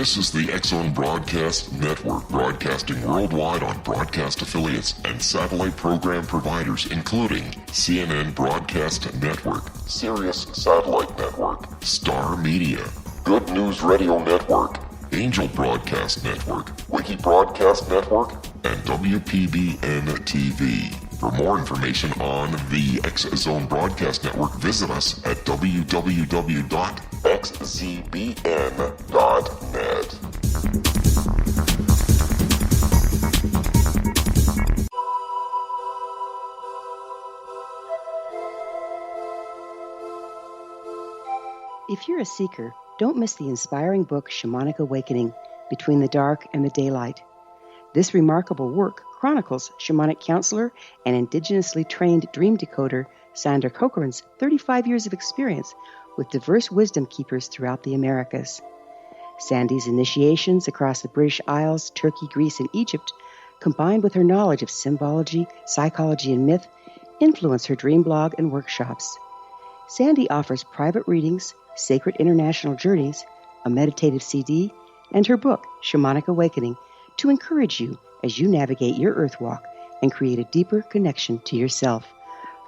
This is the X-Zone Broadcast Network, broadcasting worldwide on broadcast affiliates and satellite program providers, including CNN Broadcast Network, Sirius Satellite Network, Star Media, Good News Radio Network, Angel Broadcast Network, Wiki Broadcast Network, and WPBN TV. For more information on the X-Zone Broadcast Network, visit us at www.xzbn.net. If you're a seeker, don't miss the inspiring book Shamanic Awakening, Between the Dark and the Daylight. This remarkable work chronicles shamanic counselor and indigenously trained dream decoder Sandra Cochran's 35 years of experience with diverse wisdom keepers throughout the Americas. Sandy's initiations across the British Isles, Turkey, Greece, and Egypt, combined with her knowledge of symbology, psychology, and myth, influence her dream blog and workshops. Sandy offers private readings, sacred international journeys, a meditative CD, and her book, Shamanic Awakening, to encourage you as you navigate your earth walk and create a deeper connection to yourself.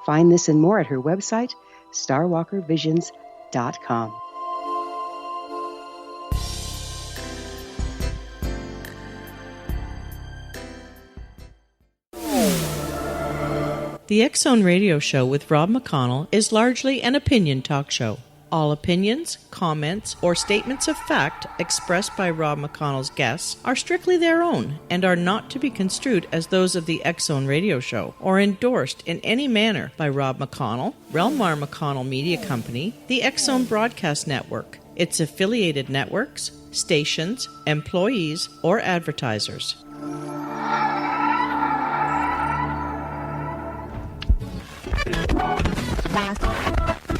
Find this and more at her website, starwalkervisions.com. The X-Zone Radio Show with Rob McConnell is largely an opinion talk show. All opinions, comments, or statements of fact expressed by Rob McConnell's guests are strictly their own and are not to be construed as those of the X-Zone Radio Show or endorsed in any manner by Rob McConnell, Relmar McConnell Media Company, the X-Zone Broadcast Network, its affiliated networks, stations, employees, or advertisers.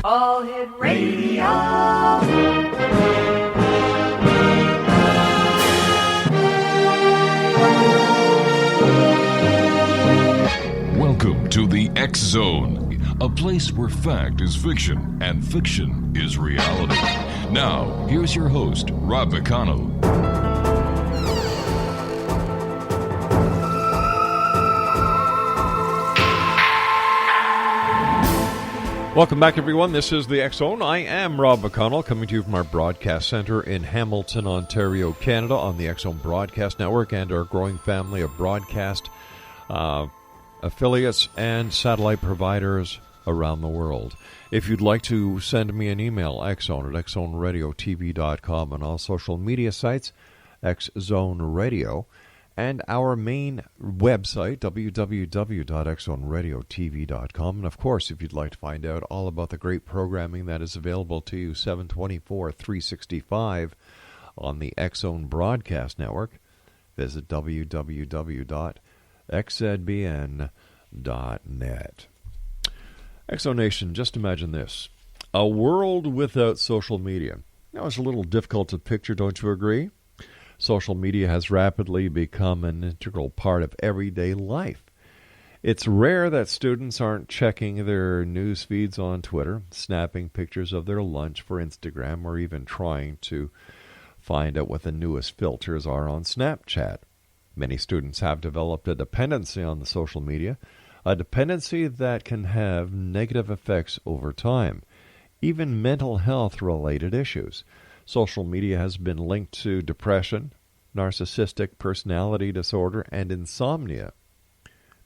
All Hit Radio. Welcome to the X-Zone, a place where fact is fiction and fiction is reality. Now, here's your host, Rob McConnell. Welcome back, everyone. This is the X-Zone. I am Rob McConnell, coming to you from our broadcast center in Hamilton, Ontario, Canada, on the X-Zone Broadcast Network and our growing family of broadcast affiliates and satellite providers around the world. If you'd like to send me an email, xzone at xzoneradiotv.com, and all social media sites, X-Zone Radio, and our main website, www.xzoneradiotv.com. And, of course, if you'd like to find out all about the great programming that is available to you 7/24, 365 on the X-Zone Broadcast Network, visit www.xzbn.net. X-Zone Nation, just imagine this. A world without social media. Now, it's a little difficult to picture, don't you agree? Social media has rapidly become an integral part of everyday life. It's rare that students aren't checking their news feeds on Twitter, snapping pictures of their lunch for Instagram, or even trying to find out what the newest filters are on Snapchat. Many students have developed a dependency on the social media, a dependency that can have negative effects over time, even mental health-related issues. Social media has been linked to depression, narcissistic personality disorder, and insomnia.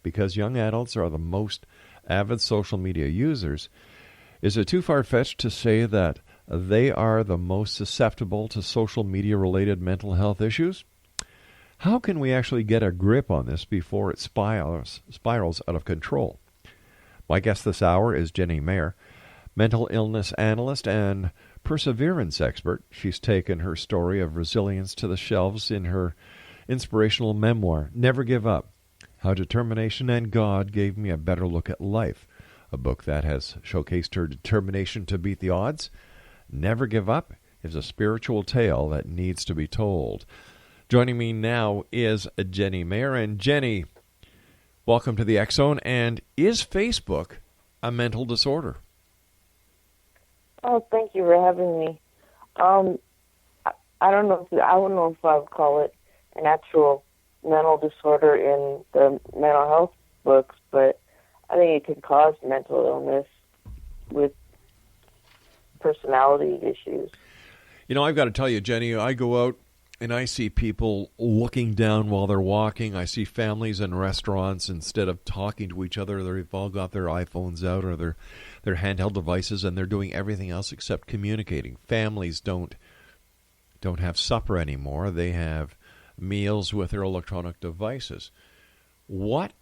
Because young adults are the most avid social media users, is it too far-fetched to say that they are the most susceptible to social media-related mental health issues? How can we actually get a grip on this before it spirals out of control? My guest this hour is Jenny Maher, mental illness analyst and perseverance expert. She's taken her story of resilience to the shelves in her inspirational memoir, Never Give Up, How Determination and God Gave Me a Better Look at Life, a book that has showcased her determination to beat the odds. Never Give Up is a spiritual tale that needs to be told. Joining me now is Jenny Maher. And Jenny, welcome to the X-Zone. And is Facebook a mental disorder? Oh, thank you for having me. I don't know if I would call it an actual mental disorder in the mental health books, but I think it could cause mental illness with personality issues. You know, I've got to tell you, Jenny, I go out and I see people looking down while they're walking. I see families in restaurants, instead of talking to each other, they've all got their iPhones out or their handheld devices, and they're doing everything else except communicating. Families don't have supper anymore. They have meals with their electronic devices. What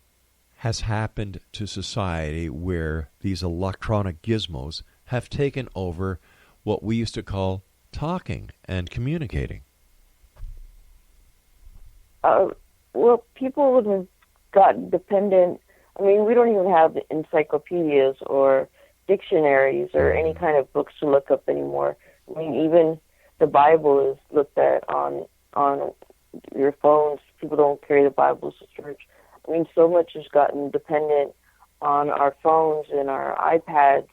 has happened to society where these electronic gizmos have taken over what we used to call talking and communicating? Well, people would have gotten dependent. I mean, we don't even have encyclopedias or dictionaries or any kind of books to look up anymore. I mean, even the Bible is looked at on your phones. People don't carry the Bibles to church. I mean, so much has gotten dependent on our phones and our iPads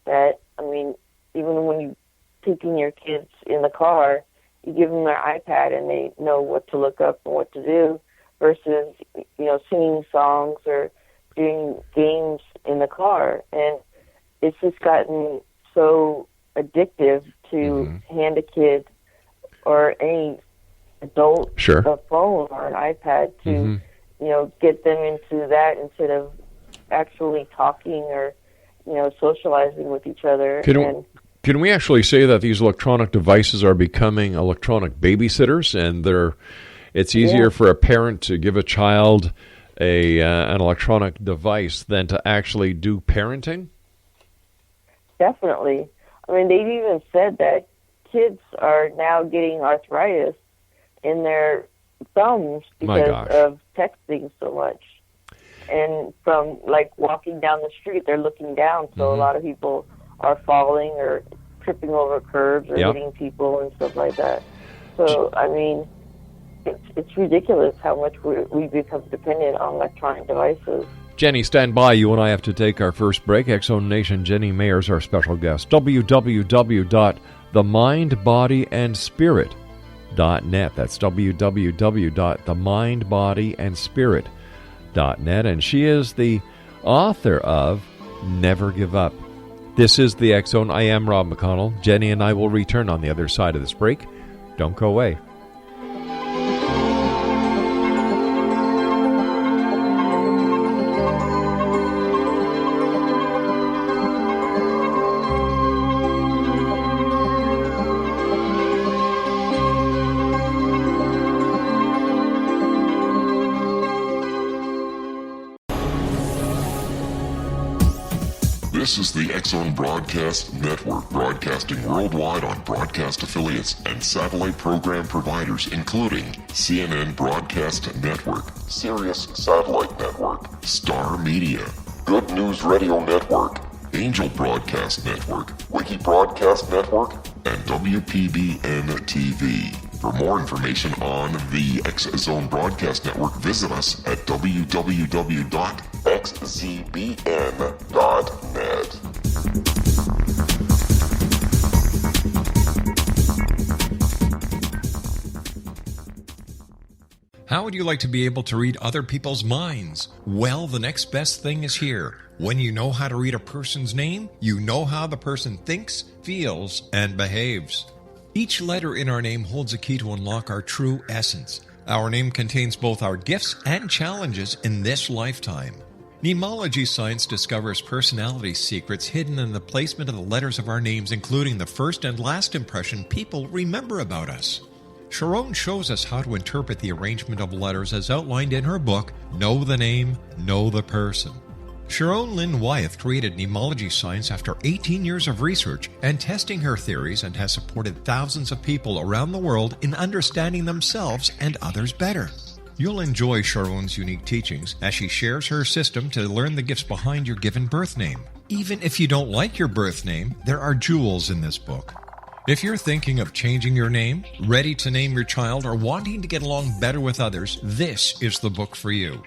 that, I mean, even when you're taking your kids in the car, you give them their iPad and they know what to look up and what to do, versus, singing songs or doing games in the car. And it's just gotten so addictive to hand a kid or any adult a phone or an iPad to, get them into that instead of actually talking or, socializing with each other. Can we actually say that these electronic devices are becoming electronic babysitters, and it's easier for a parent to give a child an electronic device than to actually do parenting? Definitely. I mean, they've even said that kids are now getting arthritis in their thumbs because of texting so much. And from, walking down the street, they're looking down, so a lot of people are falling or tripping over curbs or hitting people and stuff like that. So, I mean, it's ridiculous how much we become dependent on electronic devices. Jenny, stand by. You and I have to take our first break. X-Zone Nation, Jenny Maher is our special guest. www.themindbodyandspirit.net. That's www.themindbodyandspirit.net. And she is the author of Never Give Up. This is the X-Zone. I am Rob McConnell. Jenny and I will return on the other side of this break. Don't go away. This is the X-Zone Broadcast Network, broadcasting worldwide on broadcast affiliates and satellite program providers, including CNN Broadcast Network, Sirius Satellite Network, Star Media, Good News Radio Network, Angel Broadcast Network, Wiki Broadcast Network, and WPBN TV. For more information on the X-Zone Broadcast Network, visit us at www.xzbn.net. How would you like to be able to read other people's minds? Well, the next best thing is here. When you know how to read a person's name, you know how the person thinks, feels, and behaves. Each letter in our name holds a key to unlock our true essence. Our name contains both our gifts and challenges in this lifetime. Nemology science discovers personality secrets hidden in the placement of the letters of our names, including the first and last impression people remember about us. Sharon shows us how to interpret the arrangement of letters as outlined in her book, Know the Name, Know the Person. Sharon Lynn Wyeth created Nemology science after 18 years of research and testing her theories, and has supported thousands of people around the world in understanding themselves and others better. You'll enjoy Sharon's unique teachings as she shares her system to learn the gifts behind your given birth name. Even if you don't like your birth name, there are jewels in this book. If you're thinking of changing your name, ready to name your child, or wanting to get along better with others, this is the book for you.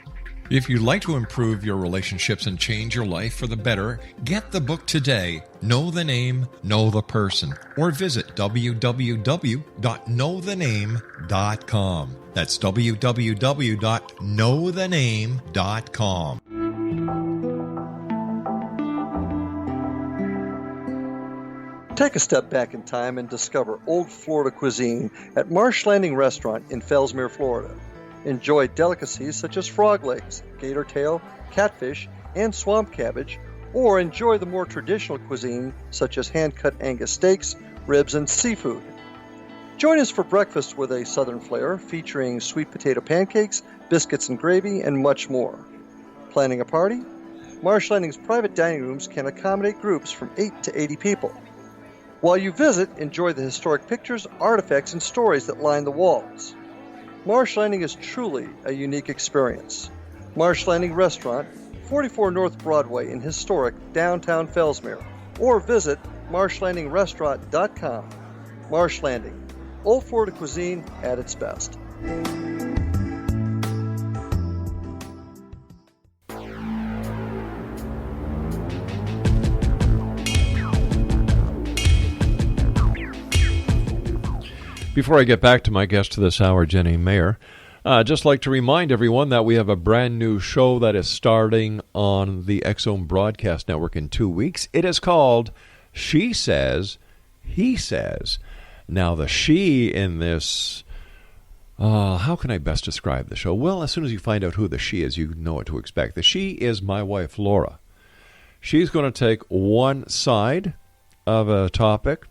If you'd like to improve your relationships and change your life for the better, get the book today, Know the Name, Know the Person, or visit www.knowthename.com. That's www.knowthename.com. Take a step back in time and discover old Florida cuisine at Marsh Landing Restaurant in Fellsmere, Florida. Enjoy delicacies such as frog legs, gator tail, catfish, and swamp cabbage, or enjoy the more traditional cuisine such as hand-cut Angus steaks, ribs, and seafood. Join us for breakfast with a southern flair featuring sweet potato pancakes, biscuits and gravy, and much more. Planning a party? Marsh Landing's private dining rooms can accommodate groups from 8 to 80 people. While you visit, enjoy the historic pictures, artifacts, and stories that line the walls. Marsh Landing is truly a unique experience. Marsh Landing Restaurant, 44 North Broadway in historic downtown Fellsmere, or visit marshlandingrestaurant.com. Marsh Landing, old Florida cuisine at its best. Before I get back to my guest this hour, Jenny Maher, I'd just like to remind everyone that we have a brand new show that is starting on the X-Zone Broadcast Network in 2 weeks. It is called She Says, He Says. Now, the she in this, how can I best describe the show? Well, as soon as you find out who the she is, you know what to expect. The she is my wife, Laura. She's going to take one side of a topic,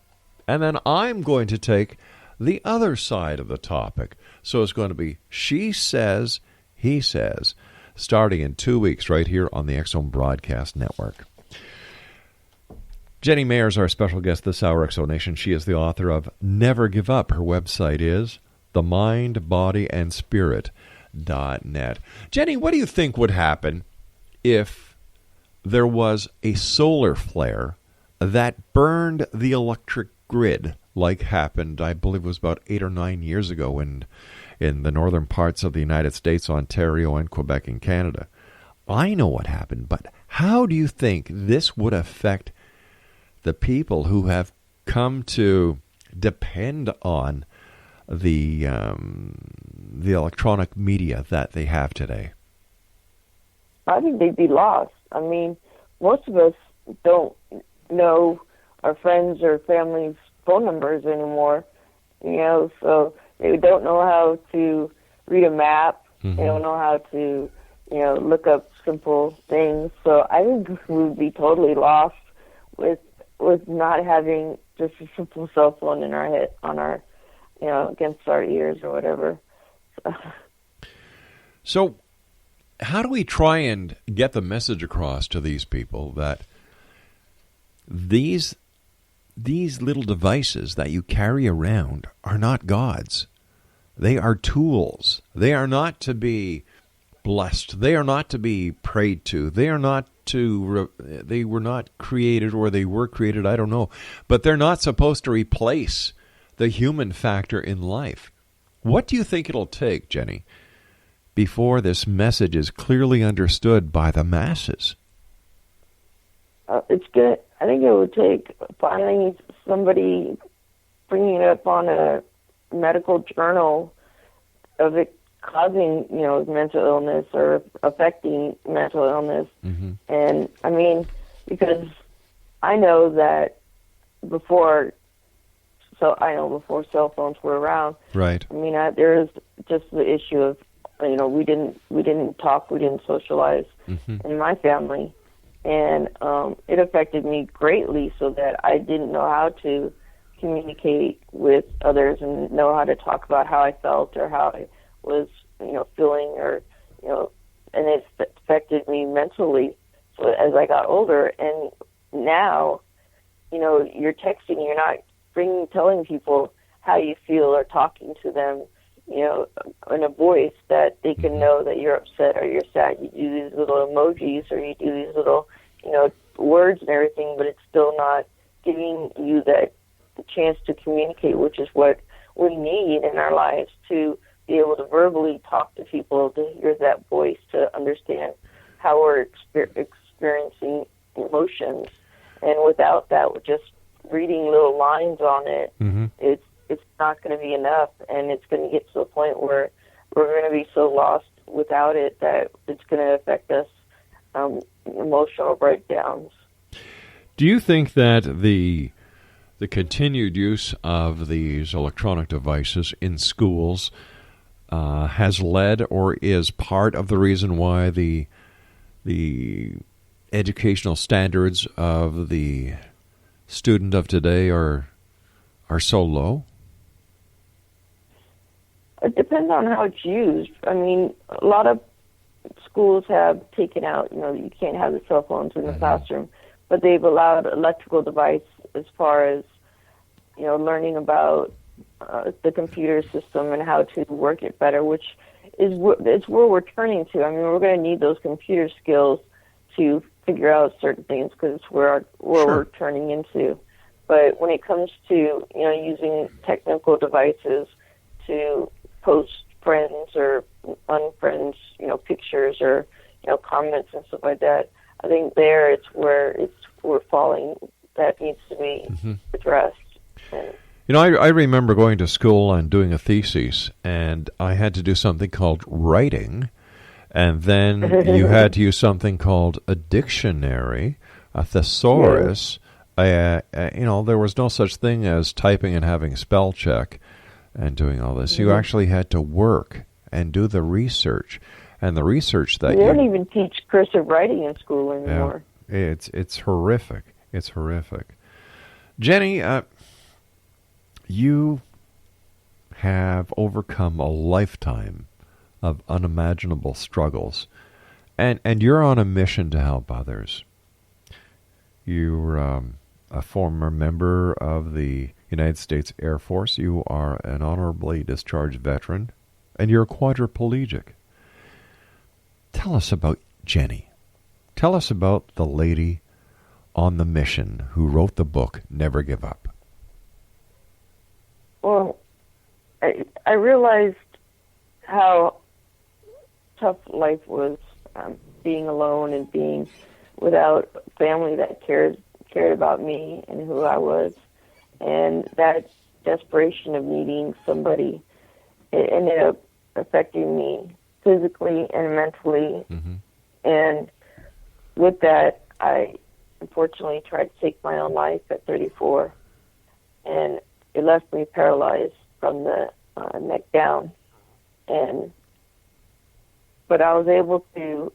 and then I'm going to take the other side of the topic. So it's going to be She Says, He Says, starting in 2 weeks right here on the X-Zone Broadcast Network. Jenny Maher is our special guest this hour, X-Zone Nation. She is the author of Never Give Up. Her website is themindbodyandspirit.net. Jenny, what do you think would happen if there was a solar flare that burned the electric grid, like happened, I believe it was about 8 or 9 years ago in the northern parts of the United States, Ontario and Quebec in Canada? I know what happened, but how do you think this would affect the people who have come to depend on the electronic media that they have today? I think they'd be lost. I mean, most of us don't know our friends or family's phone numbers anymore, so they don't know how to read a map. Mm-hmm. They don't know how to, look up simple things. So I think we would be totally lost with not having just a simple cell phone in our head, on our, against our ears or whatever. So how do we try and get the message across to these people that these little devices that you carry around are not gods? They are tools. They are not to be blessed. They are not to be prayed to. They are not they were not created, or they were created, I don't know. But they're not supposed to replace the human factor in life. What do you think it'll take, Jenny, before this message is clearly understood by the masses? It's good. I think it would take finally somebody bringing it up on a medical journal of it causing, mental illness or affecting mental illness. Mm-hmm. And I mean, because I know that before cell phones were around. Right. I mean, there's just the issue of, we didn't talk, we didn't socialize in my family. And it affected me greatly, so that I didn't know how to communicate with others and know how to talk about how I felt or how I was, feeling, or, and it affected me mentally. So as I got older, and now, you're texting, you're not telling people how you feel or talking to them, in a voice that they can know that you're upset or you're sad. You do these little emojis or you do these little, words and everything, but it's still not giving you the chance to communicate, which is what we need in our lives to be able to verbally talk to people, to hear that voice, to understand how we're experiencing emotions. And without that, with just reading little lines on it, it's not going to be enough, and it's going to get to the point where we're going to be so lost without it that it's going to affect us emotional breakdowns. Do you think that the continued use of these electronic devices in schools has led or is part of the reason why the educational standards of the student of today are so low? It depends on how it's used. I mean, a lot of schools have taken out, you can't have the cell phones in the classroom, but they've allowed electrical device as far as, learning about the computer system and how to work it better, which is where we're turning to. I mean, we're going to need those computer skills to figure out certain things because it's where we're turning into. But when it comes to, using technical devices to post friends or unfriends, pictures or, comments and stuff like that, I think there it's where we're falling. That needs to be addressed. And, I remember going to school and doing a thesis, and I had to do something called writing, and then you had to use something called a dictionary, a thesaurus. There was no such thing as typing and having spell check and doing all this. You actually had to work and do the research, and the research that they don't even teach cursive writing in school anymore. Yeah, it's horrific. It's horrific. Jenny, you have overcome a lifetime of unimaginable struggles, and you're on a mission to help others. You're a former member of the United States Air Force. You are an honorably discharged veteran, and you're a quadriplegic. Tell us about Jenny. Tell us about the lady on the mission who wrote the book, Never Give Up. Well, I realized how tough life was, being alone and being without family that cared about me and who I was. And that desperation of needing somebody, it ended up affecting me physically and mentally. And with that, I unfortunately tried to take my own life at 34. And it left me paralyzed from the neck down. But I was able to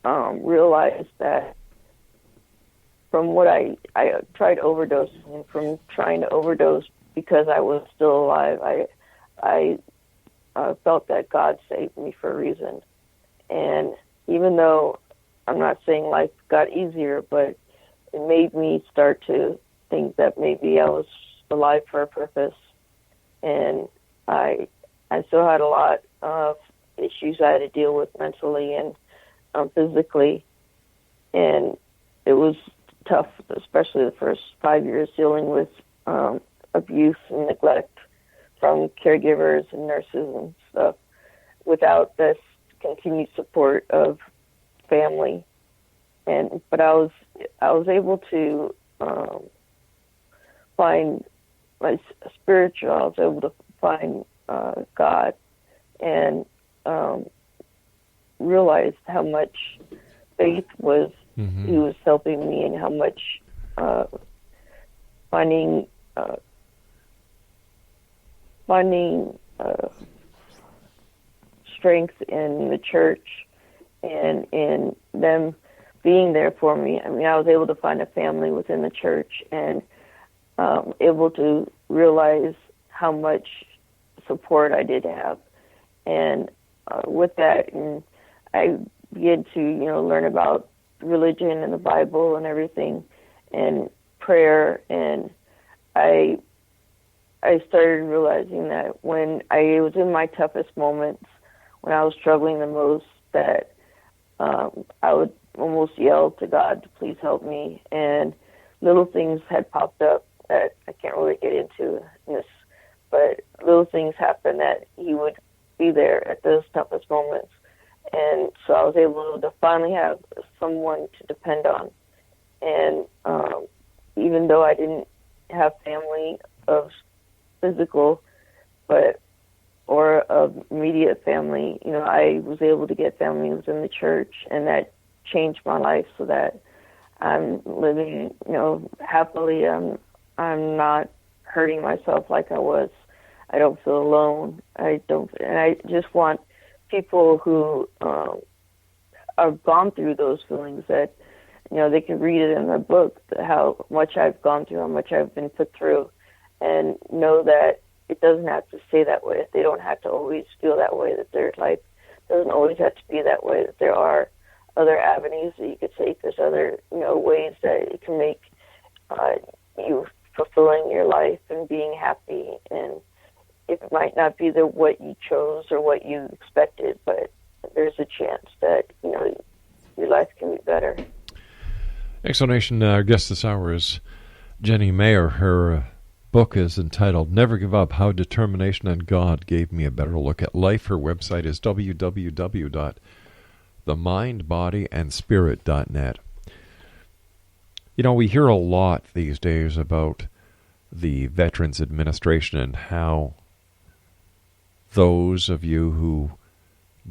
realize that from what I tried overdosing, and from trying to overdose because I was still alive, I felt that God saved me for a reason. And even though I'm not saying life got easier, but it made me start to think that maybe I was alive for a purpose. And I still had a lot of issues I had to deal with mentally and physically. And it was tough, especially the first 5 years, dealing with abuse and neglect from caregivers and nurses and stuff without this continued support of family. But I was able to find my spiritual. I was able to find God and realized how much faith was. He was helping me, and how much finding strength in the church and in them being there for me. I mean, I was able to find a family within the church and able to realize how much support I did have. And with that, and I began to, learn about religion and the Bible and everything and prayer. And I started realizing that when I was in my toughest moments, when I was struggling the most, that I would almost yell to God to please help me. And little things had popped up that I can't really get into in this, but little things happened that he would be there at those toughest moments. And so I was able to finally have someone to depend on. And even though I didn't have family of physical, or of immediate family, I was able to get family within the church, and that changed my life so that I'm living, happily. I'm not hurting myself like I was. I don't feel alone. And I just want people who have gone through those feelings that, they can read it in my book, how much I've gone through, how much I've been put through, and know that it doesn't have to stay that way. They don't have to always feel that way, that their life doesn't always have to be that way, that there are other avenues that you could take. There's other, ways that it can make you fulfilling your life and being happy. And it might not be what you chose or what you expected, but there's a chance that, your life can be better. Explanation, our guest this hour is Jenny Maher. Her book is entitled Never Give Up, How Determination and God Gave Me a Better Look at Life. Her website is www.themindbodyandspirit.net. We hear a lot these days about the Veterans Administration and how those of you who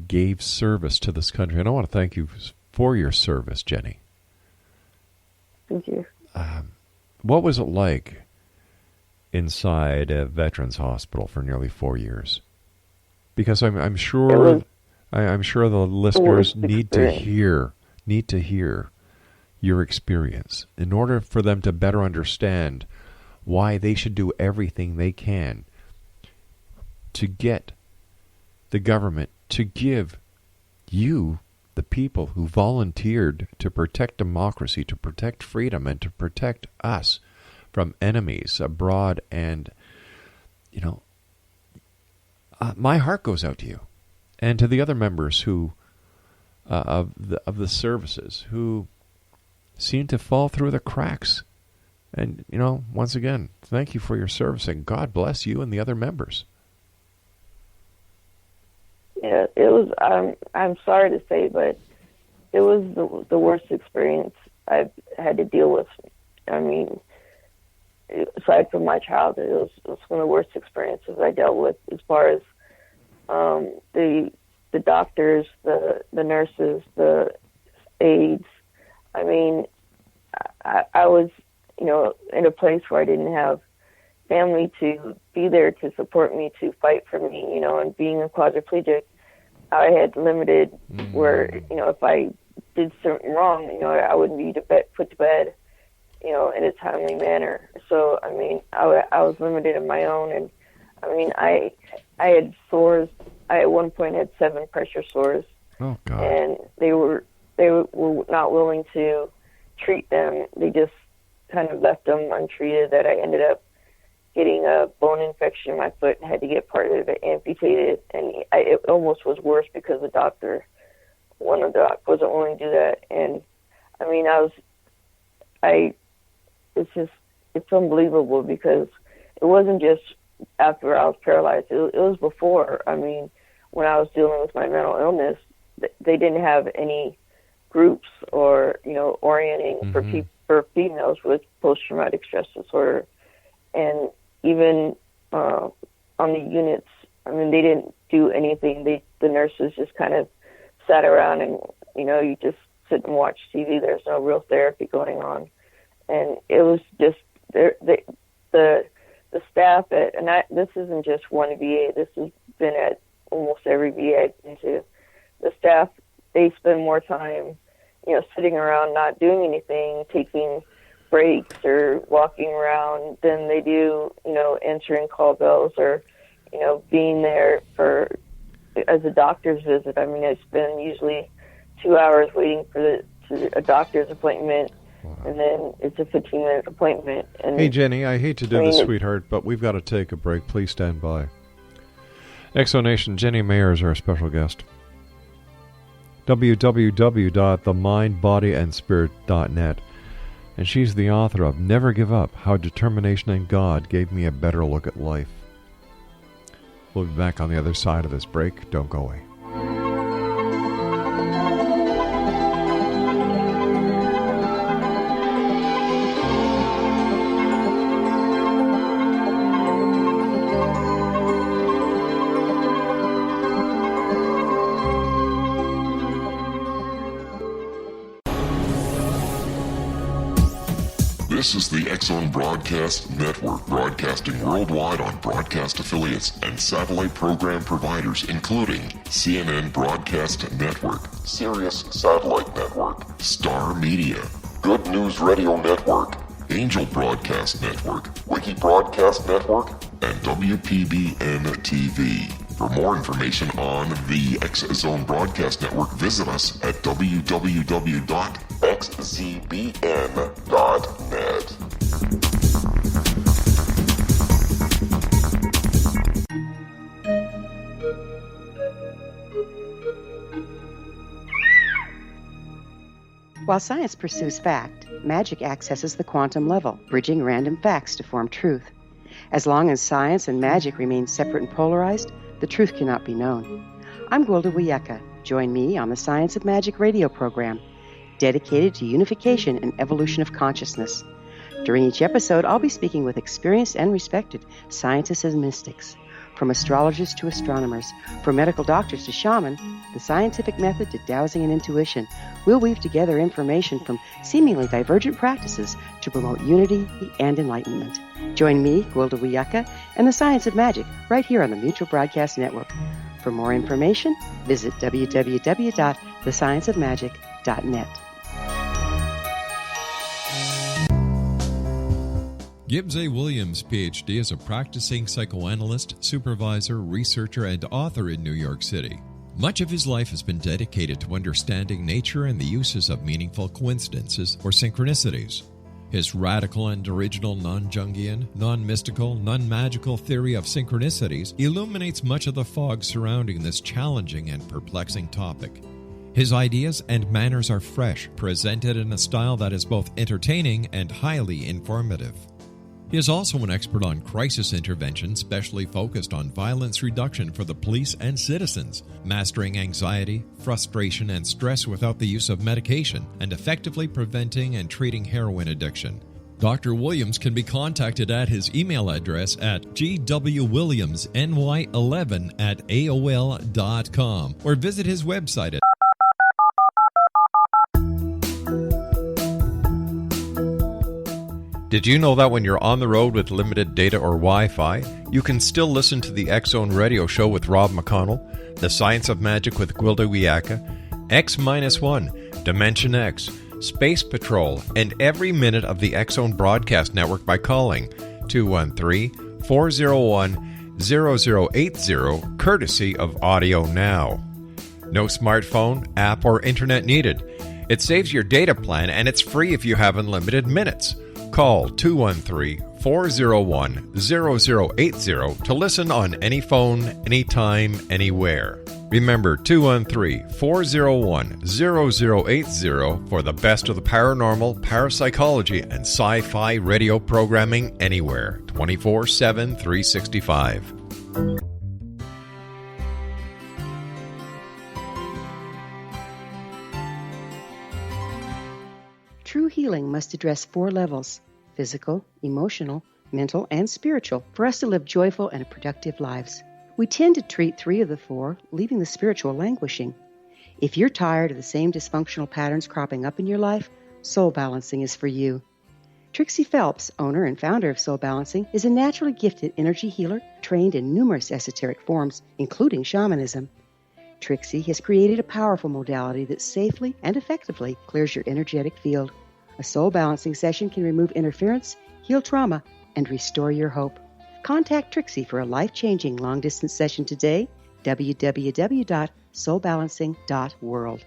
gave service to this country, and I want to thank you for your service, Jenny. Thank you. What was it like inside a veterans hospital for nearly 4 years? Because I'm sure the listeners need to hear your experience in order for them to better understand why they should do everything they can to get the government to give you, the people who volunteered to protect democracy, to protect freedom, and to protect us from enemies abroad. And, my heart goes out to you and to the other members who of the services who seem to fall through the cracks. And, once again, thank you for your service, and God bless you and the other members. Yeah, it was, I'm sorry to say, but it was the worst experience I've had to deal with. I mean, aside from my childhood, it was one of the worst experiences I dealt with as far as the doctors, the nurses, the aides. I mean, I was, in a place where I didn't have family to be there to support me, to fight for me, and being a quadriplegic, I had limited where, if I did something wrong, I wouldn't be put to bed, in a timely manner. So, I mean, I was limited in my own, and I mean, I had sores. I at one point had 7 pressure sores. Oh, God. And they were not willing to treat them. They just kind of left them untreated, that I ended up getting a bone infection in my foot and had to get part of it amputated. And it almost was worse because one of the doctors wasn't willing to do that. And I mean, it's unbelievable, because it wasn't just after I was paralyzed. It was before. I mean, when I was dealing with my mental illness, they didn't have any groups or, orienting for females with post-traumatic stress disorder. And even on the units, I mean, they didn't do anything. The nurses just kind of sat around and, you just sit and watch TV. There's no real therapy going on. And it was just the staff this isn't just one VA. This has been at almost every VA I've been to. The staff, they spend more time, sitting around not doing anything, taking breaks or walking around than they do, answering call bells or, being there as a doctor's visit. I mean, I spend usually 2 hours waiting for a doctor's appointment. Wow. And then it's a 15-minute appointment. And hey, Jenny, I hate to do this, sweetheart, but we've got to take a break. Please stand by. Exonation, Jenny Maher is our special guest. www.themindbodyandspirit.net. And she's the author of Never Give Up, How Determination and God Gave Me a Better Look at Life. We'll be back on the other side of this break. Don't go away. This is the X-Zone Broadcast Network, broadcasting worldwide on broadcast affiliates and satellite program providers, including CNN Broadcast Network, Sirius Satellite Network, Star Media, Good News Radio Network, Angel Broadcast Network, Wiki Broadcast Network, and WPBN TV. For more information on the X-Zone Broadcast Network, visit us at www.xzbn.net. While science pursues fact, magic accesses the quantum level, bridging random facts to form truth. As long as science and magic remain separate and polarized, the truth cannot be known. I'm Gwilda Wiyaka. Join me on the Science of Magic radio program, dedicated to unification and evolution of consciousness. During each episode, I'll be speaking with experienced and respected scientists and mystics. From astrologers to astronomers, from medical doctors to shaman, the scientific method to dowsing and intuition, we'll weave together information from seemingly divergent practices to promote unity and enlightenment. Join me, Gwilda Wiyaka, and the Science of Magic right here on the Mutual Broadcast Network. For more information, visit www.thescienceofmagic.net. Gibbs A. Williams, Ph.D., is a practicing psychoanalyst, supervisor, researcher, and author in New York City. Much of his life has been dedicated to understanding nature and the uses of meaningful coincidences or synchronicities. His radical and original non-Jungian, non-mystical, non-magical theory of synchronicities illuminates much of the fog surrounding this challenging and perplexing topic. His ideas and manners are fresh, presented in a style that is both entertaining and highly informative. He is also an expert on crisis intervention, specially focused on violence reduction for the police and citizens, mastering anxiety, frustration, and stress without the use of medication, and effectively preventing and treating heroin addiction. Dr. Williams can be contacted at his email address at gwwilliamsny11@aol.com or visit his website at Did you know that when you're on the road with limited data or Wi-Fi, you can still listen to the X-Zone radio show with Rob McConnell, The Science of Magic with Gwilda Wiyaka, X-1, Dimension X, Space Patrol, and every minute of the X-Zone Broadcast Network by calling 213-401-0080, courtesy of Audio Now. No smartphone, app, or internet needed. It saves your data plan, and it's free if you have unlimited minutes. Call 213-401-0080 to listen on any phone, anytime, anywhere. Remember 213-401-0080 for the best of the paranormal, parapsychology, and sci-fi radio programming anywhere, 24/7, 365. True healing must address 4 levels: physical, emotional, mental, and spiritual, for us to live joyful and productive lives. We tend to treat 3 of the 4, leaving the spiritual languishing. If you're tired of the same dysfunctional patterns cropping up in your life, Soul Balancing is for you. Trixie Phelps, owner and founder of Soul Balancing, is a naturally gifted energy healer trained in numerous esoteric forms, including shamanism. Trixie has created a powerful modality that safely and effectively clears your energetic field. A soul balancing session can remove interference, heal trauma, and restore your hope. Contact Trixie for a life-changing long-distance session today, www.soulbalancing.world.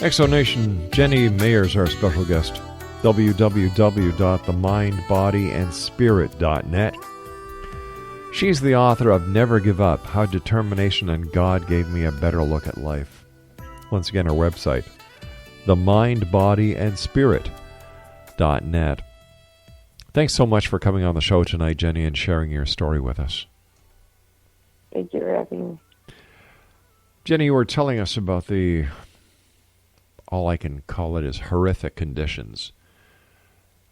Exonation, Jenny Maher is our special guest. www.themindbodyandspirit.net. She's the author of Never Give Up, How Determination and God Gave Me a Better Look at Life. Once again, our website, themindbodyandspirit.net. Thanks so much for coming on the show tonight, Jenny, and sharing your story with us. Thank you for having me. Jenny, you were telling us about all I can call it is horrific conditions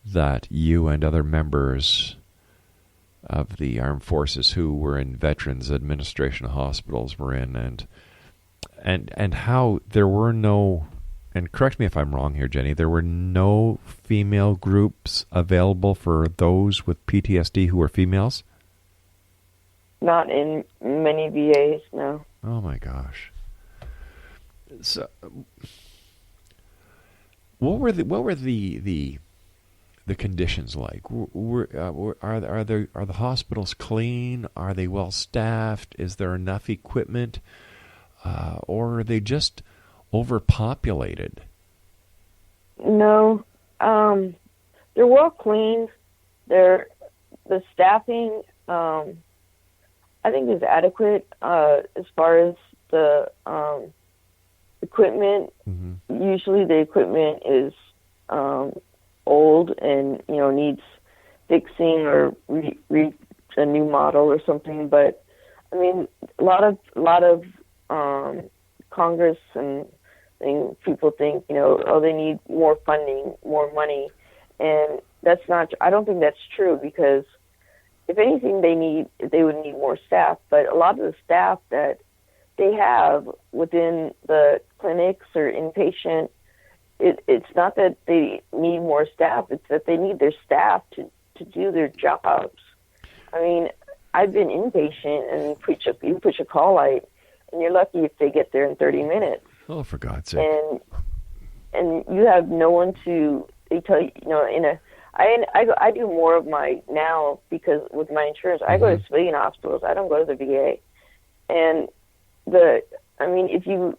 that you and other members of the armed forces who were in Veterans Administration hospitals were in, and how there were no, and correct me if I'm wrong here, Jenny, there were no female groups available for those with PTSD who were females? Not in many VAs, no. Oh my gosh. So, what were the conditions like? Are the hospitals clean? Are they well staffed? Is there enough equipment, or are they just overpopulated? No, they're well cleaned. The staffing, I think, is adequate as far as the equipment. Mm-hmm. Usually, the equipment is old and needs fixing or a new model or something. But I mean, a lot of Congress and people think they need more funding, more money, and that's not. I don't think that's true, because if anything, they would need more staff. But a lot of the staff that they have within the clinics or inpatient, it's not that they need more staff, it's that they need their staff to do their jobs. I mean, I've been inpatient and you push a call light, and you're lucky if they get there in 30 minutes. Oh, for God's sake. And you have no one they tell you, I do more of my now, because with my insurance, I go to civilian hospitals. I don't go to the VA. And if you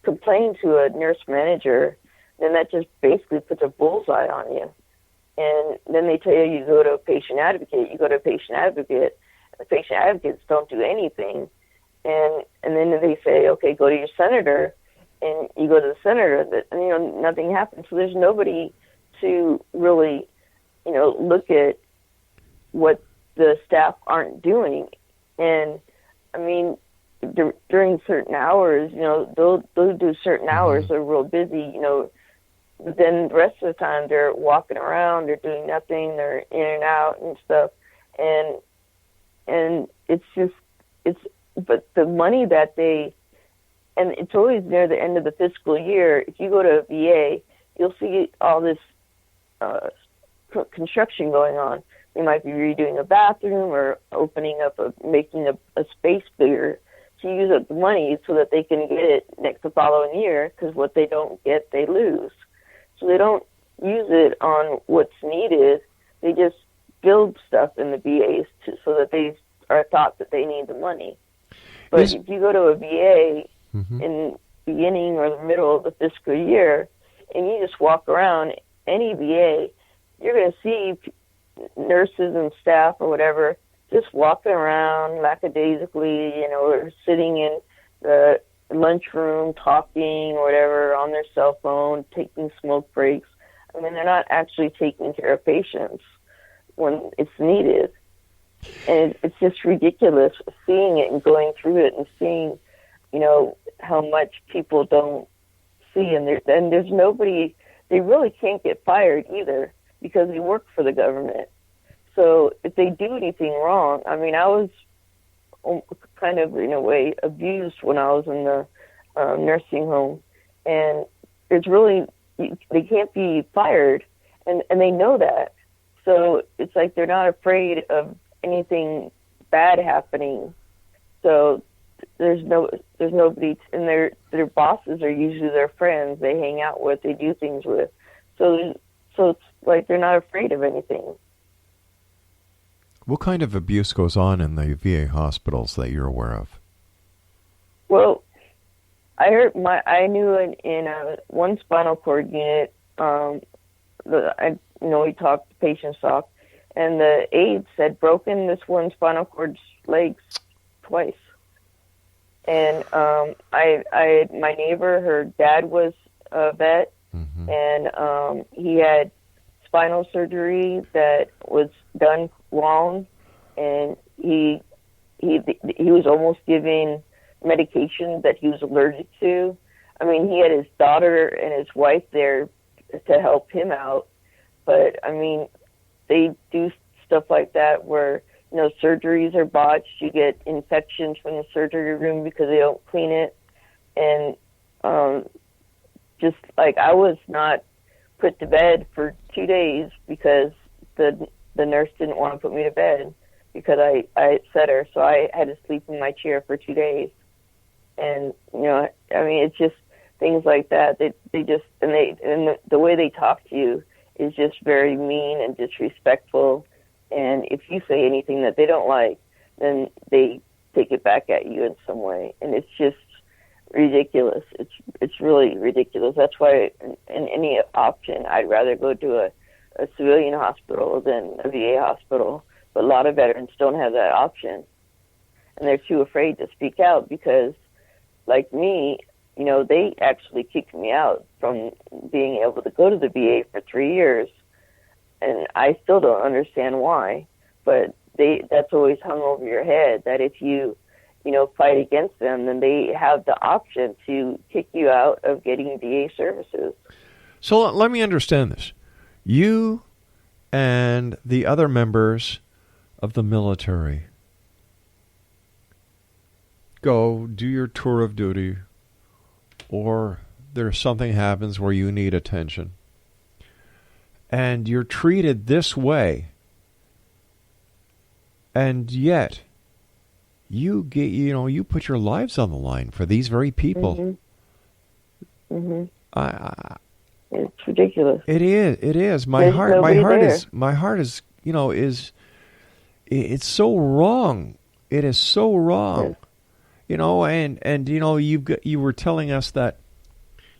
complain to a nurse manager, then that just basically puts a bullseye on you. And then they tell you go to a patient advocate. You go to a patient advocate. The patient advocates don't do anything. And then they say, okay, go to your senator. And you go to the senator, nothing happens. So there's nobody to really, look at what the staff aren't doing. And I mean, during certain hours, they'll do certain hours. They're real busy, but then the rest of the time they're walking around, they're doing nothing, they're in and out and stuff. And but the money that and it's always near the end of the fiscal year. If you go to a VA, you'll see all this construction going on. They might be redoing a bathroom or making a space bigger to use up the money so that they can get it the following year, because what they don't get, they lose. So they don't use it on what's needed. They just build stuff in the VAs so that they are thought that they need the money. But if you go to a VA in the beginning or the middle of the fiscal year, and you just walk around any VA, you're going to see nurses and staff or whatever just walking around lackadaisically, or sitting in the lunchroom talking or whatever on their cell phone, taking smoke breaks. I mean, they're not actually taking care of patients when it's needed. And it's just ridiculous seeing it and going through it and seeing, how much people don't see. And there's nobody, they really can't get fired either, because they work for the government. So if they do anything wrong, I mean, I was kind of, in a way, abused when I was in the nursing home. And it's really, they can't be fired, and they know that. So it's like they're not afraid of anything bad happening. So there's nobody, and their bosses are usually their friends they hang out with, they do things with. So it's like they're not afraid of anything. What kind of abuse goes on in the VA hospitals that you're aware of? Well, I knew in one spinal cord unit, we talked, patients talked, and the aides had broken this one's spinal cord's legs twice. And my neighbor, her dad was a vet, and he had spinal surgery that was done wrong, and he was almost giving medication that he was allergic to. I mean, he had his daughter and his wife there to help him out, but I mean, they do stuff like that where, surgeries are botched. You get infections from the surgery room because they don't clean it, and just like I was not put to bed for 2 days because the nurse didn't want to put me to bed because I upset her, so I had to sleep in my chair for 2 days. And it's just things like that. They just and the way they talk to you is just very mean and disrespectful. And if you say anything that they don't like, then they take it back at you in some way, and it's just ridiculous. It's really ridiculous. That's why in any option, I'd rather go to a civilian hospital than a VA hospital. But a lot of veterans don't have that option, and they're too afraid to speak out because, like me, they actually kicked me out from being able to go to the VA for 3 years, and I still don't understand why. But that's always hung over your head that if you fight against them, then they have the option to kick you out of getting VA services. So let me understand this. You and the other members of the military go do your tour of duty, or there's something happens where you need attention, and you're treated this way, and yet you put your lives on the line for these very people. It's ridiculous. It is. My heart is it's so wrong. It is so wrong. You were telling us that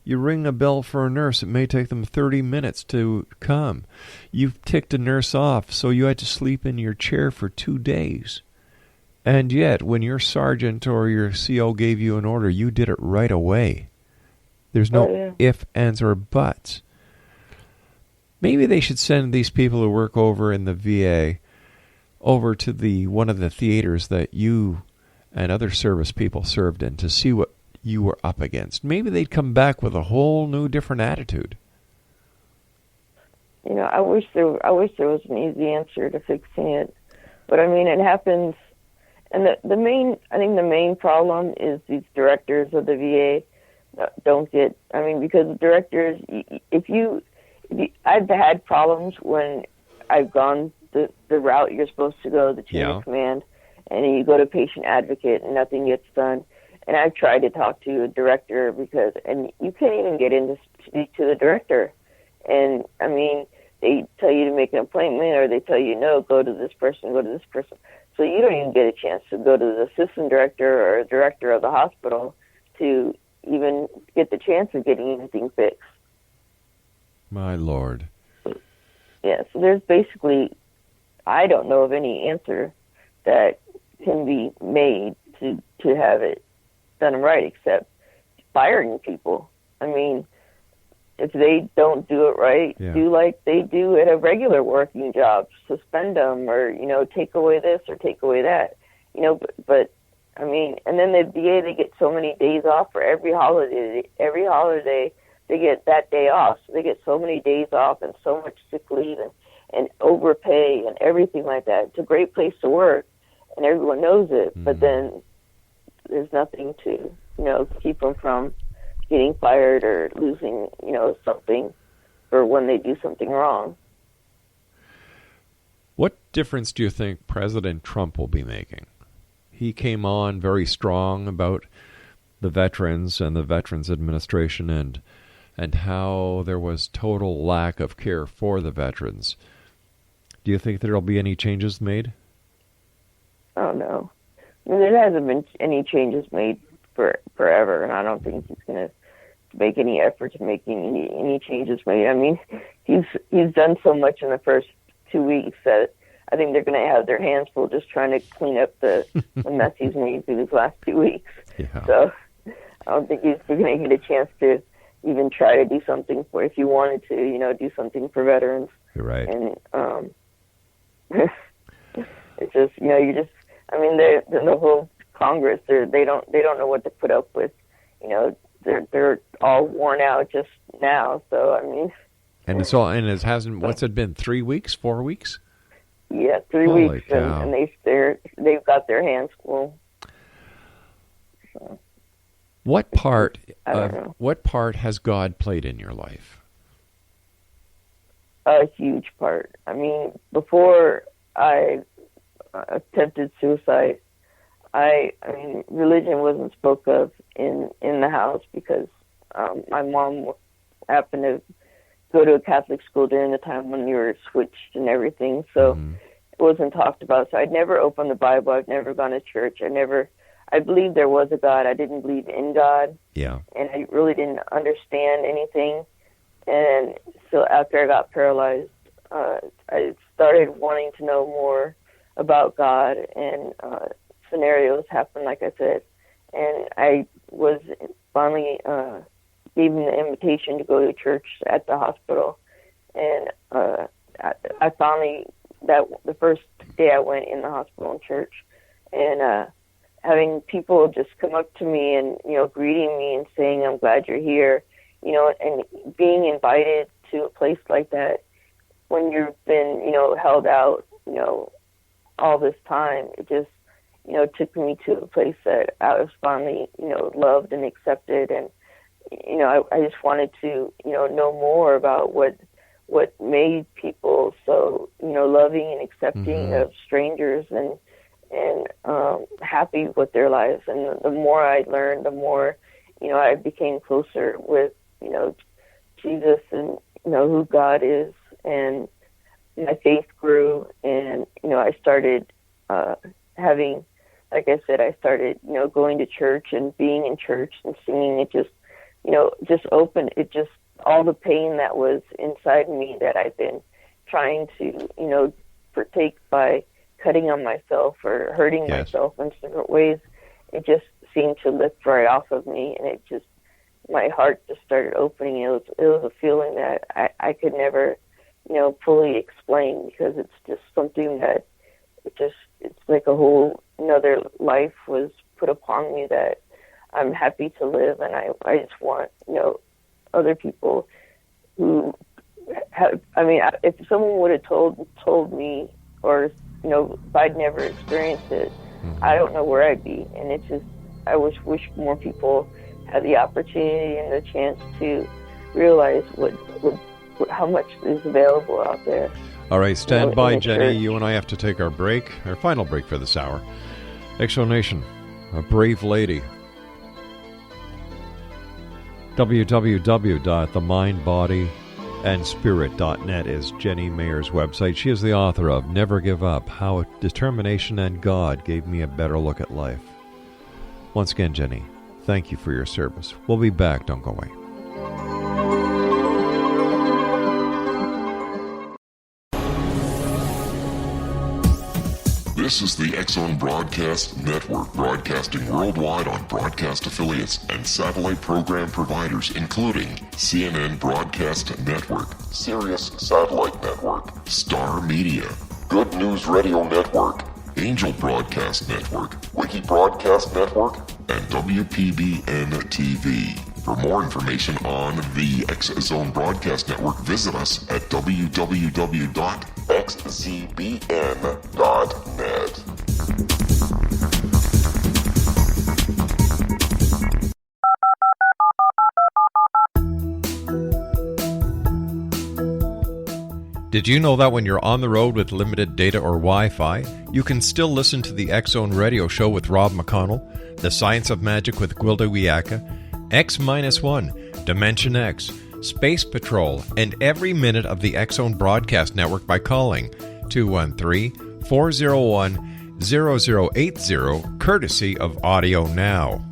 you ring a bell for a nurse, it may take them 30 minutes to come. You've ticked a nurse off, so you had to sleep in your chair for 2 days. And yet, when your sergeant or your CO gave you an order, you did it right away. There's no if, ands, or buts. Maybe they should send these people who work over in the VA over to one of the theaters that you and other service people served in to see what you were up against. Maybe they'd come back with a whole new, different attitude. I wish there was an easy answer to fixing it, but I mean, it happens. And I think the main problem is these directors of the VA don't get. I mean, because the directors, I've had problems when I've gone the route you're supposed to go, the chain of command, and you go to patient advocate and nothing gets done. And I've tried to talk to a director and you can't even get in to speak to the director. And I mean, they tell you to make an appointment, or they tell you, no, go to this person, go to this person. So you don't even get a chance to go to the assistant director or director of the hospital to even get the chance of getting anything fixed. My Lord. Yeah, so there's basically, I don't know of any answer that can be made to have it done right except firing people. I mean, if they don't do it right, do like they do at a regular working job, suspend them, or take away this or take away that. But I mean, and then the VA, they get so many days off for every holiday. Every holiday they get that day off. So they get so many days off and so much sick leave and overpay and everything like that. It's a great place to work, and everyone knows it. But then there's nothing to keep them from getting fired or losing, something, or when they do something wrong. What difference do you think President Trump will be making? He came on very strong about the veterans and the Veterans Administration and how there was total lack of care for the veterans. Do you think there will be any changes made? Oh, no. I mean, there hasn't been any changes made forever, and I don't think he's going to make any effort to make any changes made. I mean, he's done so much in the first 2 weeks that I think they're going to have their hands full just trying to clean up the mess he's made through these last 2 weeks. Yeah. So I don't think he's going to get a chance to even try to do something for, if you wanted to, do something for veterans. You're right. And it's just, the whole Congress, they don't know what to put up with. They're all worn out just now. So and it hasn't. What's it been? 3 weeks? 4 weeks? Yeah, 3 Holy weeks, cow. and they've got their hands full. So, What part know. What part has God played in your life? A huge part. Before I attempted suicide, religion wasn't spoke of in the house because my mom happened to go to a Catholic school during the time when you were switched and everything, so it wasn't talked about. So I'd never opened the Bible. I've never gone to church. I believed there was a God. I didn't believe in God. Yeah. And I really didn't understand anything. And so after I got paralyzed, I started wanting to know more about God, and scenarios happened, like I said. And I was finally gave him the invitation to go to church at the hospital. And I finally, the first day I went in the hospital and church, and having people just come up to me and, greeting me and saying, I'm glad you're here, and being invited to a place like that when you've been, held out, all this time, it just, took me to a place that I was finally, loved and accepted. And, I just wanted to, know more about what made people so, loving and accepting of strangers and happy with their lives. And the more I learned, the more, I became closer with, Jesus and, who God is. And my faith grew, and, I started having, like I said, I started, going to church and being in church and singing. It just, just opened, all the pain that was inside me that I've been trying to, partake by cutting on myself or hurting myself in different ways, it just seemed to lift right off of me, and it just, my heart just started opening. It was a feeling that I could never, fully explain, because it's just something that it's like a whole another life was put upon me that I'm happy to live, and I just want, other people who have, if someone would have told me, or, if I'd never experienced it, I don't know where I'd be. And it's just, I wish more people had the opportunity and the chance to realize how much is available out there. All right, stand by, Jenny. Church. You and I have to take our break, our final break for this hour. Exonation, a brave lady. www.themindbodyandspirit.net is Jenny Maher's website. She is the author of Never Give Up, How Determination and God Gave Me a Better Look at Life. Once again, Jenny, thank you for your service. We'll be back. Don't go away. This is the X-Zone Broadcast Network, broadcasting worldwide on broadcast affiliates and satellite program providers, including CNN Broadcast Network, Sirius Satellite Network, Star Media, Good News Radio Network, Angel Broadcast Network, Wiki Broadcast Network, and WPBN TV. For more information on the X-Zone Broadcast Network, visit us at www.xzbn.net. Did you know that when you're on the road with limited data or Wi-Fi, you can still listen to the X-Zone Radio Show with Rob McConnell, The Science of Magic with Gwilda Wiyaka, X-1, Dimension X, Space Patrol, and every minute of the X-Zone Broadcast Network by calling 213-401-0080, courtesy of Audio Now.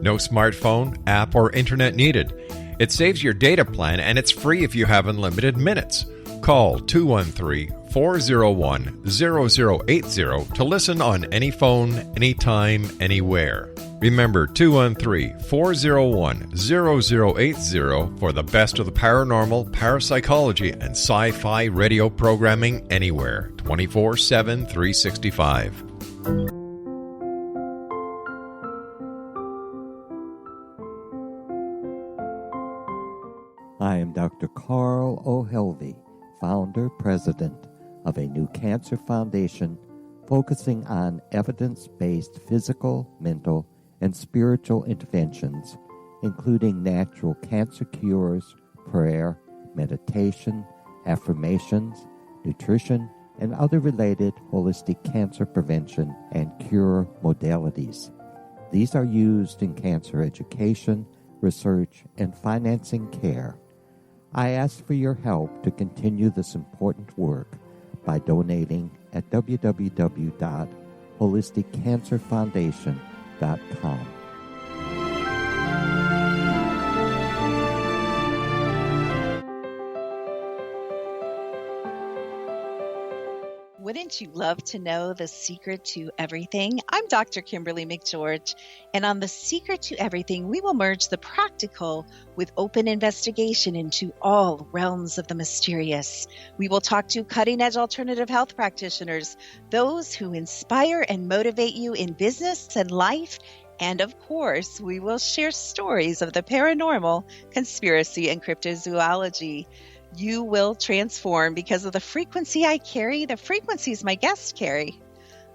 No smartphone, app, or internet needed. It saves your data plan, and it's free if you have unlimited minutes. Call 213-401-0080 to listen on any phone, anytime, anywhere. Remember 213-401-0080 for the best of the paranormal, parapsychology, and sci-fi radio programming anywhere, 24/7, 365. I am Dr. Carl O'Helvey, founder, president of a new cancer foundation focusing on evidence-based physical, mental, and spiritual interventions, including natural cancer cures, prayer, meditation, affirmations, nutrition, and other related holistic cancer prevention and cure modalities. These are used in cancer education, research, and financing care. I ask for your help to continue this important work by donating at www.holisticcancerfoundation.com. Wouldn't you love to know the secret to everything? I'm Dr. Kimberly McGeorge, and on The Secret to Everything, we will merge the practical with open investigation into all realms of the mysterious. We will talk to cutting-edge alternative health practitioners, those who inspire and motivate you in business and life, and of course, we will share stories of the paranormal, conspiracy, and cryptozoology. You will transform because of the frequency I carry, the frequencies my guests carry.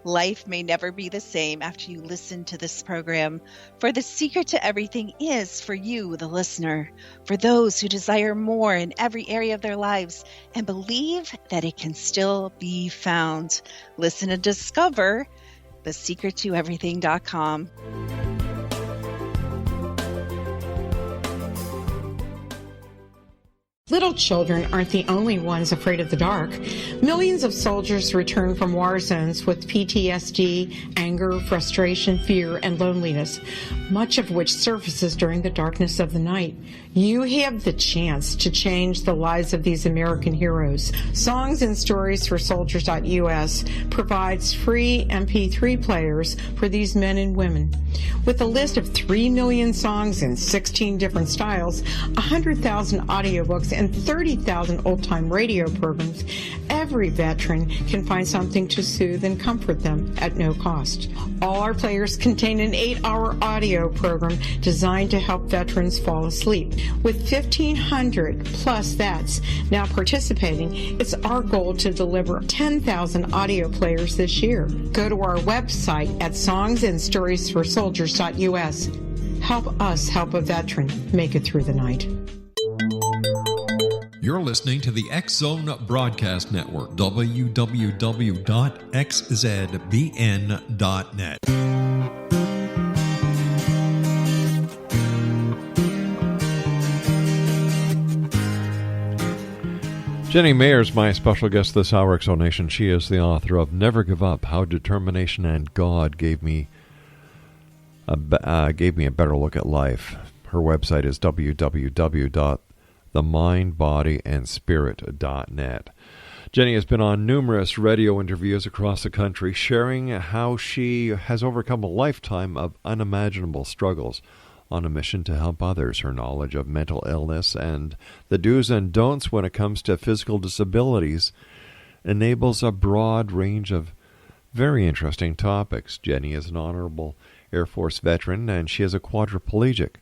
Life may never be the same after you listen to this program, for the secret to everything is for you, the listener, for those who desire more in every area of their lives and believe that it can still be found. Listen and discover thesecrettoeverything.com. Little children aren't the only ones afraid of the dark. Millions of soldiers return from war zones with PTSD, anger, frustration, fear, and loneliness, much of which surfaces during the darkness of the night. You have the chance to change the lives of these American heroes. Songs and Stories for Soldiers.us provides free MP3 players for these men and women. With a list of 3 million songs in 16 different styles, 100,000 audiobooks, and 30,000 old-time radio programs, every veteran can find something to soothe and comfort them at no cost. All our players contain an 8-hour audio program designed to help veterans fall asleep. With 1,500 plus vets now participating, it's our goal to deliver 10,000 audio players this year. Go to our website at songsandstoriesforsoldiers.us. Help us help a veteran make it through the night. You're listening to the X Zone Broadcast Network, www.xzbn.net. Jenny Maher is my special guest this hour, Exonation. She is the author of Never Give Up, How Determination and God Gave Me a Better Look at Life. Her website is www.themindbodyandspirit.net. Jenny has been on numerous radio interviews across the country, sharing how she has overcome a lifetime of unimaginable struggles on a mission to help others. Her knowledge of mental illness and the do's and don'ts when it comes to physical disabilities enables a broad range of very interesting topics. Jenny is an honorable Air Force veteran, and she is a quadriplegic.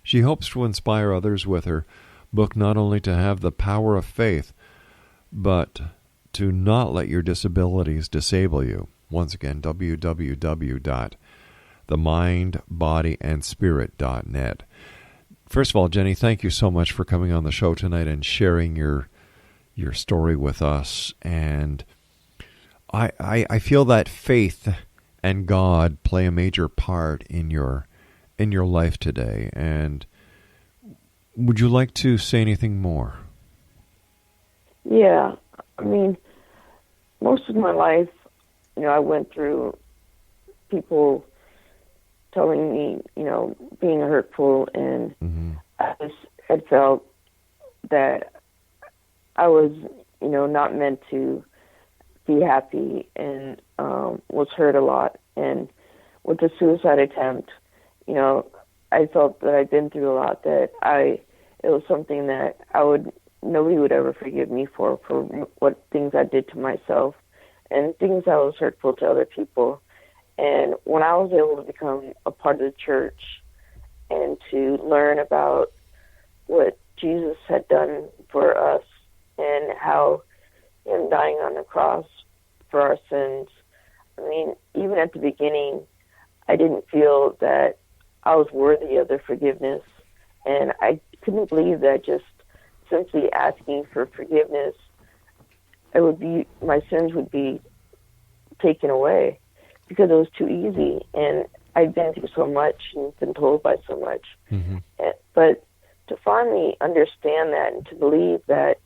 She hopes to inspire others with her book not only to have the power of faith, but to not let your disabilities disable you. Once again, www.themindbodyandspirit.net. First of all, Jenny, thank you so much for coming on the show tonight and sharing your story with us. And I feel that faith and God play a major part in your life today. And would you like to say anything more? Yeah, I mean, most of my life, I went through people telling me, being hurtful, and I was had felt that I was, not meant to be happy, and was hurt a lot. And with the suicide attempt, I felt that I'd been through a lot, that it was something that nobody would ever forgive me for what things I did to myself and things that was hurtful to other people. And when I was able to become a part of the church and to learn about what Jesus had done for us and how him dying on the cross for our sins, I mean, even at the beginning, I didn't feel that I was worthy of their forgiveness. And I couldn't believe that just simply asking for forgiveness, my sins would be taken away, because it was too easy. And I'd been through so much and been told by so much. Mm-hmm. But to finally understand that and to believe that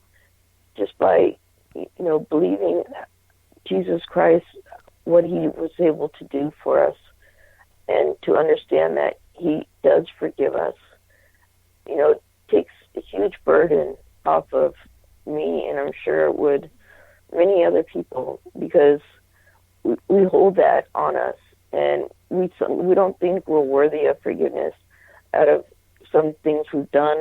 just by, believing Jesus Christ, what he was able to do for us, and to understand that he does forgive us, takes a huge burden off of me, and I'm sure it would many other people, because we hold that on us, and we don't think we're worthy of forgiveness out of some things we've done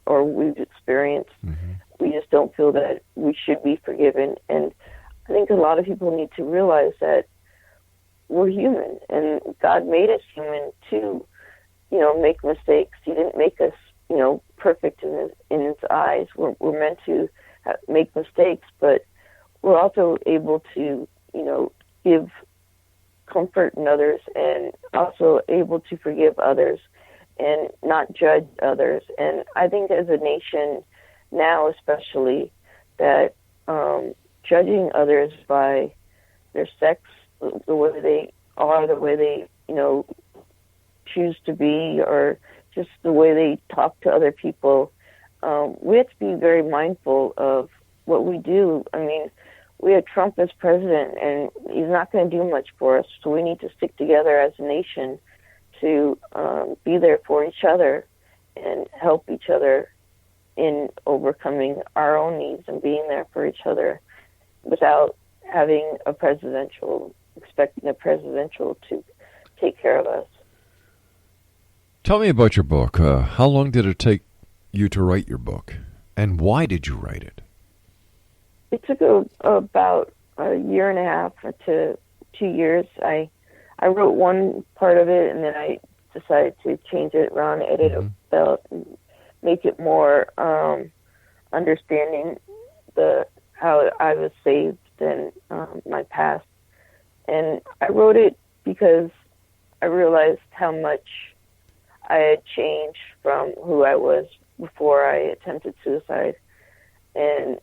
or we've experienced. Mm-hmm. We just don't feel that we should be forgiven. And I think a lot of people need to realize that we're human, and God made us human to, make mistakes. He didn't make us, perfect in his eyes. We're meant to make mistakes, but we're also able to, give comfort in others, and also able to forgive others and not judge others. And I think as a nation now, especially, that judging others by their sex, the way they are, the way they, choose to be, or just the way they talk to other people, we have to be very mindful of what we do. I mean, we have Trump as president, and he's not going to do much for us, so we need to stick together as a nation to be there for each other and help each other in overcoming our own needs and being there for each other, without expecting a presidential to take care of us. Tell me about your book. How long did it take you to write your book, and why did you write it? It took about a year and a half to 2 years. I wrote one part of it, and then I decided to change it around, edit it about, make it more understanding how I was saved and my past. And I wrote it because I realized how much I had changed from who I was before I attempted suicide, and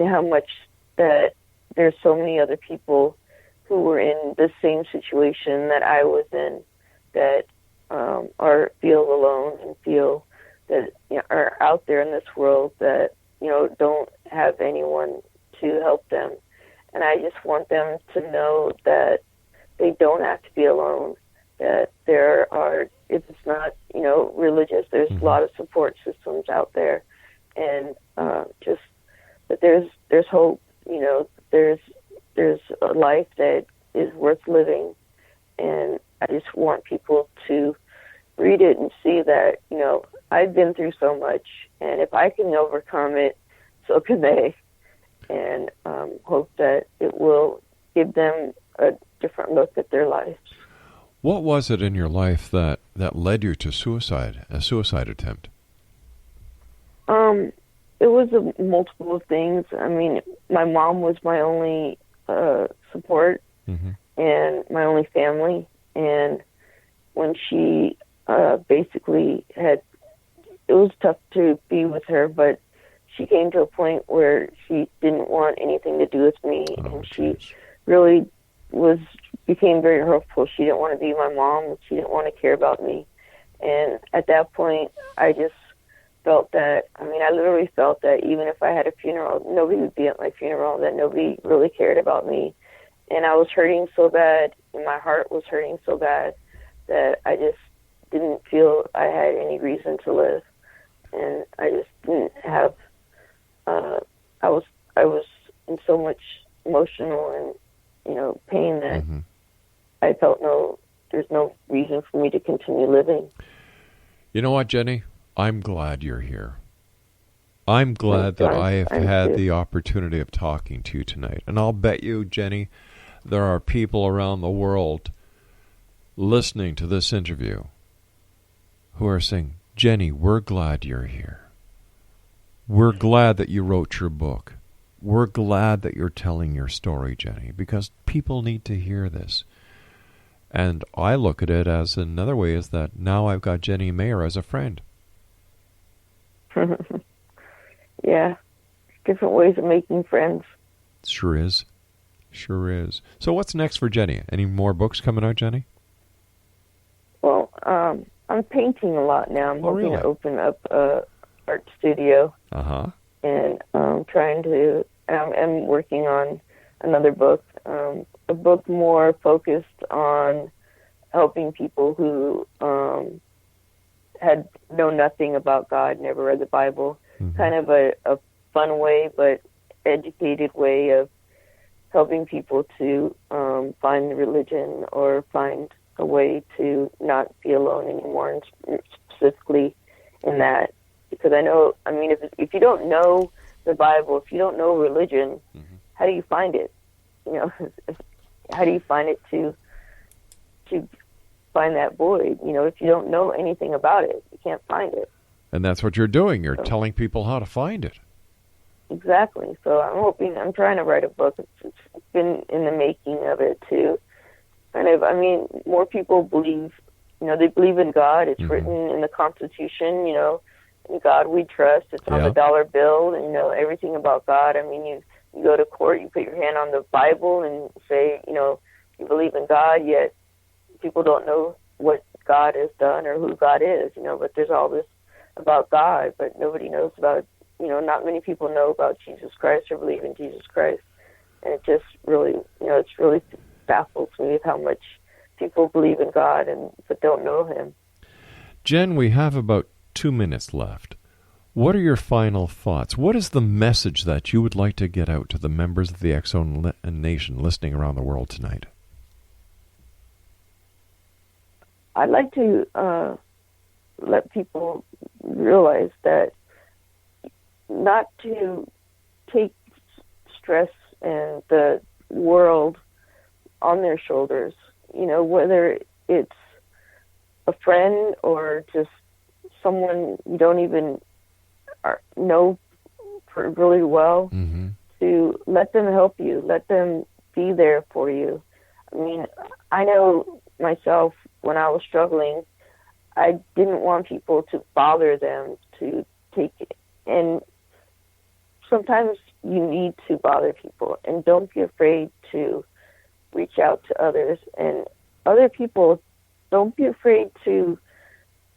how much that there's so many other people who were in the same situation that I was in, that feel alone and feel that are out there in this world that don't have anyone to help them. And I just want them to know that they don't have to be alone, that there are, if it's not religious, there's a lot of support systems out there, and just that there's hope. There's a life that is worth living, and I just want people to read it and see that I've been through so much, and if I can overcome it, so can they. And hope that it will give them a different look at their lives. What was it in your life that led you to suicide, a suicide attempt? It was multiple things. I mean, my mom was my only support and my only family. And when she basically it was tough to be with her, but she came to a point where she didn't want anything to do with me, and she really became very hurtful. She didn't want to be my mom. She didn't want to care about me. And at that point, I just felt that, I literally felt that even if I had a funeral, nobody would be at my funeral, that nobody really cared about me. And I was hurting so bad, and my heart was hurting so bad, that I just didn't feel I had any reason to live, and I just didn't have. I was in so much emotional and pain that I felt there's no reason for me to continue living. You know what, Jenny? I'm glad you're here. I'm glad that I have had the opportunity of talking to you tonight. And I'll bet you, Jenny, there are people around the world listening to this interview who are saying, Jenny, we're glad you're here. We're glad that you wrote your book. We're glad that you're telling your story, Jenny, because people need to hear this. And I look at it as another way is that now I've got Jenny Maher as a friend. Yeah. Different ways of making friends. Sure is. Sure is. So what's next for Jenny? Any more books coming out, Jenny? Well, I'm painting a lot now. I'm hoping really? to open up a art studio. Uh-huh. And I'm working on another book, a book more focused on helping people who had known nothing about God, never read the Bible. Kind of a fun way, but educated way of helping people to find the religion or find a way to not be alone anymore, and specifically in that. Because if you don't know the Bible, if you don't know religion, how do you find it? How do you find it to find that void? If you don't know anything about it, you can't find it. And that's what you're doing. You're telling people how to find it. Exactly. So I'm trying to write a book. It's been in the making of it to more people believe, they believe in God. It's written in the Constitution, in God we trust. It's on the dollar bill, and everything about God. You go to court, you put your hand on the Bible and say, you believe in God, yet people don't know what God has done or who God is, but there's all this about God, but nobody knows about, not many people know about Jesus Christ or believe in Jesus Christ. And it just really, it's really baffles me how much people believe in God but don't know Him. Jen, we have about 2 minutes left. What are your final thoughts? What is the message that you would like to get out to the members of the X-Zone Nation listening around the world tonight? I'd like to let people realize that not to take stress and the world on their shoulders, whether it's a friend or just someone you don't even know really well, to let them help you, let them be there for you. I know myself, when I was struggling, I didn't want people to bother them to take it. And sometimes you need to bother people, and don't be afraid to reach out to others. And other people, don't be afraid to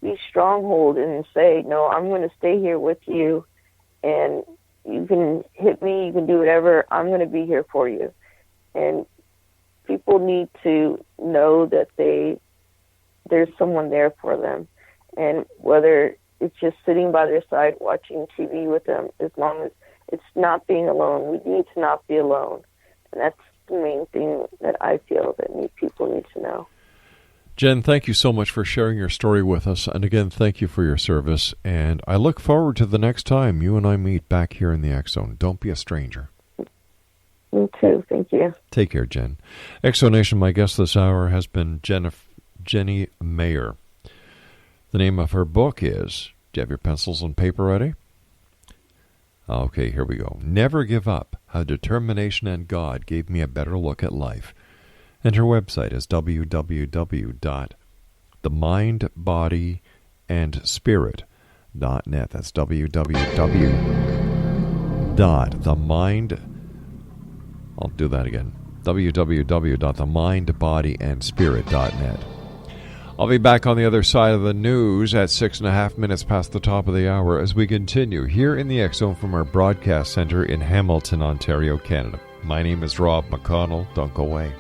be stronghold and say, no, I'm going to stay here with you, and you can hit me, you can do whatever, I'm going to be here for you. And people need to know that there's someone there for them. And whether it's just sitting by their side watching TV with them, as long as it's not being alone. We need to not be alone. And that's the main thing that I feel that people need to know. Jen, thank you so much for sharing your story with us. And again, thank you for your service. And I look forward to the next time you and I meet back here in the X-Zone. Don't be a stranger. Me too. Thank you. Take care, Jen. X-Zone Nation, my guest this hour has been Jenny Maher. The name of her book is, do you have your pencils and paper ready? Okay, here we go. Never Give Up, How Determination and God Gave Me a Better Look at Life. And her website is www.themindbodyandspirit.net. That's www.themindbodyandspirit.net. I'll be back on the other side of the news at 6.5 minutes past the top of the hour as we continue here in the X-Zone from our broadcast center in Hamilton, Ontario, Canada. My name is Rob McConnell. Don't go away.